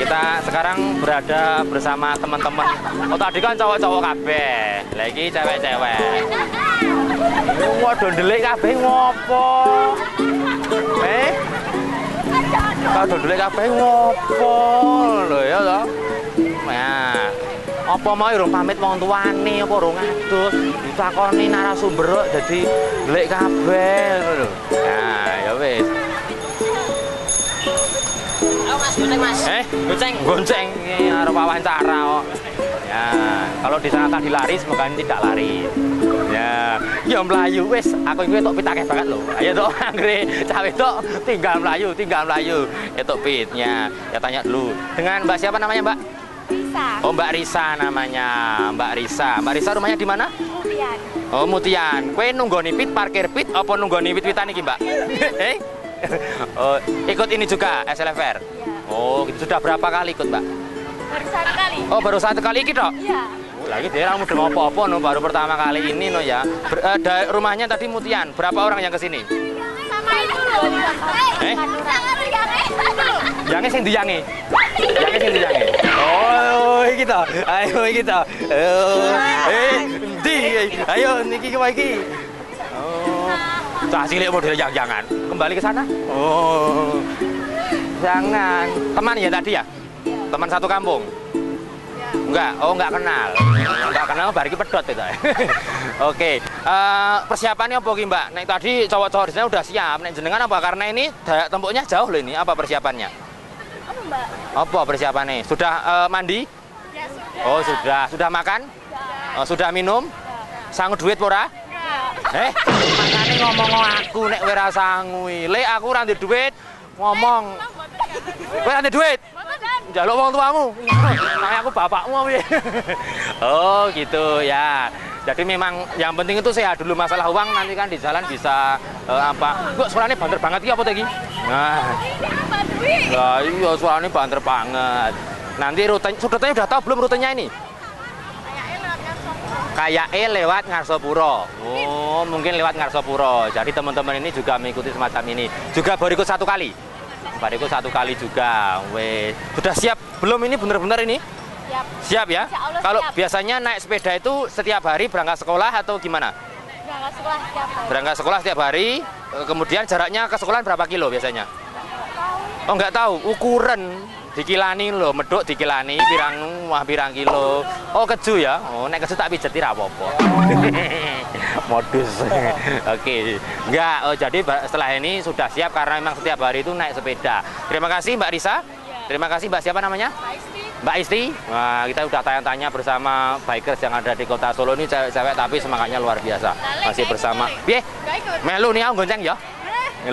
kita sekarang berada bersama teman-teman. Oh tadi kan cowok-cowok kabeh, lagi cewek-cewek. Waduh ndelik kabeh ngopo? Waduh ndelik kabeh ngopo? Lho ya toh. Nah, apa mau urung pamit wong tuane apa urung adus? Ditakoni narasumber dadi ndelik kabeh ngono lho. Nah, ya wis. Mas, gonceng mas. Gonceng ini harus wawancara kok. Ya, kalau di sana tadi lari, semoga ini tidak lari. Ya, ya melayu wes. Aku ini tok pitake banget loh. Ayo tok anggere cawe tok tinggal melayu. Itu pitnya. Ya tanya dulu. Dengan Mbak siapa namanya Mbak? Risa. Oh Mbak Risa namanya. Mbak Risa rumahnya di mana? Mutian. Oh Mutian. Kue nunggoni pit parkir pit apa nunggoni pit-pitan iki Mbak? Oh, ikut ini juga SLFR? Iya. Oh, gitu. Sudah berapa kali ikut, Mbak? Baru satu kali. Oh, baru satu kali ikut, dok? Iya. Oh, lagi dia orang udah apa-apa, no. Baru pertama kali ini, no ya. Rumahnya tadi Mutian. Berapa orang yang kesini? Sama itu loh. Yange sing diyange. Yange sing diyange. Oh, iki to. Ayo iki to. Ndi? Ayo niki kowe iki. Oh. Cah cilik model jangan kembali ke sana. Oh. Jangan. Teman ya tadi ya? Teman satu kampung? Enggak, oh enggak kenal. Enggak kenal bariki pedot itu. Oke. Persiapannya apa ki, Mbak? Nek tadi cowok-cowok di sana udah siap. Nek jenengan apa? Karena ini tempuknya jauh loh ini. Apa persiapannya? Apa Mbak? Apa persiapannya? Sudah mandi? Ya sudah. Oh, sudah. Sudah makan? Oh, sudah minum? Sanggup duit pora? Makanya ngomong aku nek ora sangu. Le aku ora ndek duit. Ngomong. Kowe ora ndek duit? Njaluk wong tuamu. Kayak aku bapakmu piye. Oh, gitu ya. Jadi memang yang penting itu sehat dulu, masalah uang nanti kan di jalan bisa apa. Kok suaranya banter banget iki apa tadi? Nah. Lah iya suaranya banter banget. Nanti rutenya udah tahu belum rutenya ini? Kayaknya lewat Ngarsopuro. Oh, mungkin lewat Ngarsopuro. Jadi teman-teman ini juga mengikuti semacam ini. Juga baru ikut satu kali. Baru ikut satu kali juga. Weh, sudah siap belum ini benar-benar ini? Siap. Siap ya? Kalau siap. biasanya naik sepeda itu setiap hari berangkat sekolah atau gimana? Berangkat sekolah setiap hari. Berangkat sekolah setiap hari. Kemudian jaraknya ke sekolah berapa kilo biasanya? Oh, nggak tahu. Ukuran dikilani loh, meduk dikilani pirang kilo. Oh, keju ya. Oh, nek keju tak pijet ra apa-apa. Modus. Oke. Enggak, oh jadi setelah ini sudah siap karena memang setiap hari itu naik sepeda. Terima kasih Mbak Risa. Terima kasih Mbak siapa namanya? Mbak Isti. Wah, kita udah tanya-tanya bersama bikers yang ada di Kota Solo ini cewek-cewek tapi semangatnya luar biasa. Masih bersama. Piye? Melu nih aku gonceng ya.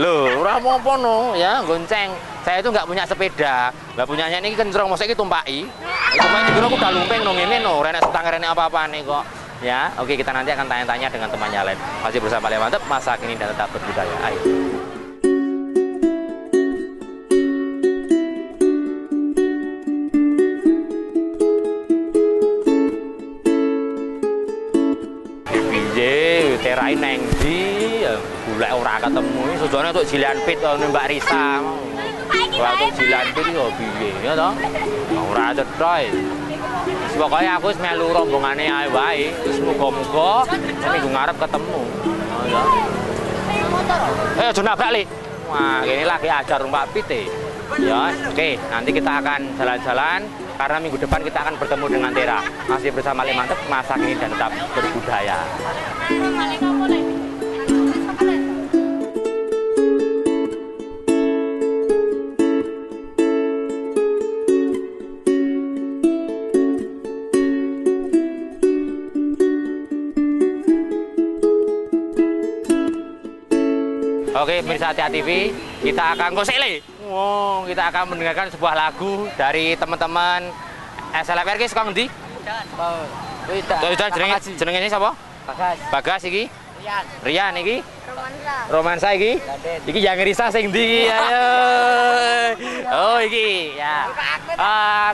Lho, ora apa-apa no ya, gonceng. Saya itu nggak punya sepeda. Lah punyanya ini kencrong, mosok iki tumpaki. Tumpaki kira aku udah lumpeng no ngene no, rene setang rene apa-apa nih kok. Ya, oke kita nanti akan tanya-tanya dengan temannya lain. Masih bersama Lea Mantep, masa kini dan tetap berbudaya. Ayo. Piye, terai neng ndi? Golek ora ketemu. Sujone untuk Jilian Pit Mbak Risa. Waktu Jilian Pit yo piye ya toh? Ora cetha. Pokoknya aku wis melu rombongane ae wae. Wis muga-muga minggu ngarep ketemu. Oh ya. Ayo nabrak li. Wah, ini lagi ajar Mbak Pite. Ya, oke. Nanti kita akan jalan-jalan karena minggu depan kita akan bertemu dengan Tera. Masih bersama Lea Mantep, masa kini dan tetap berbudaya. Oke, pemirsa Tia TV, kita akan gosele. Wow, kita akan mendengarkan sebuah lagu dari teman-teman SLFR ki saka ngendi? Udan. Jenenge siapa? Bagas. Bagas iki? Rian iki? Romansa. Romansa iki? Iki yang Risa sing ndi? Ayo. Oh, iki ya.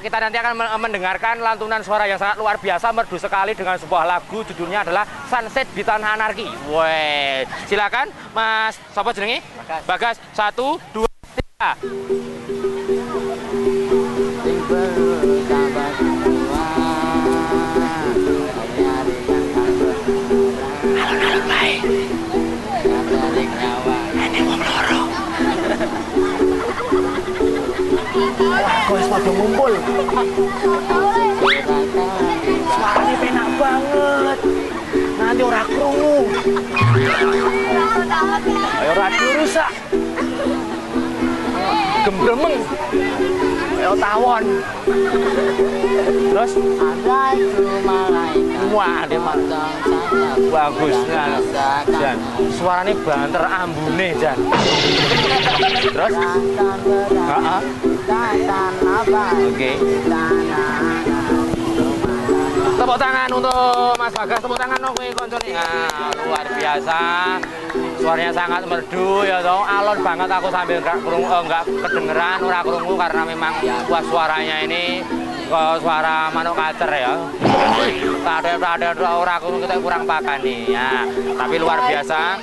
Kita nanti akan mendengarkan lantunan suara yang sangat luar biasa, merdu sekali dengan sebuah lagu judulnya adalah Sunset di Tanah Anarki. Weh, silakan Mas, siapa jenenge? Bagas. 1, 2, 3. alon-alon bae. Ini wong loro. Kau wis padha ngumpul. Suaranya penak banget. Nanti ora krungu. Ayo radio rusak. Gembremeng. Ayo tawon. Terus wah, dia bagus Jan. Suaranya banter ambune Jan. Terus? Heeh. Oke. Tepuk tangan untuk Mas Bagas, tepuk tangan dong koncone. Nah, luar biasa. Suaranya sangat merdu ya toh, alon banget aku sambil enggak kedengeran, ora krungu karena memang wah suaranya ini suara manuk kacer ya. Ada ora krungu kita kurang pakan nih. Ya, tapi luar biasa.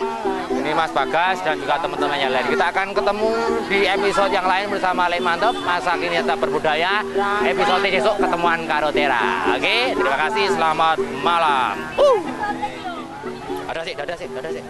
Ini Mas Bagas dan juga teman-teman yang lain. Kita akan ketemu di episode yang lain bersama Lek Mantap, Masa Kini Tetap Berbudaya. Episode besok ketemuan karo Tera. Oke, terima kasih. Selamat malam. Dadah sih.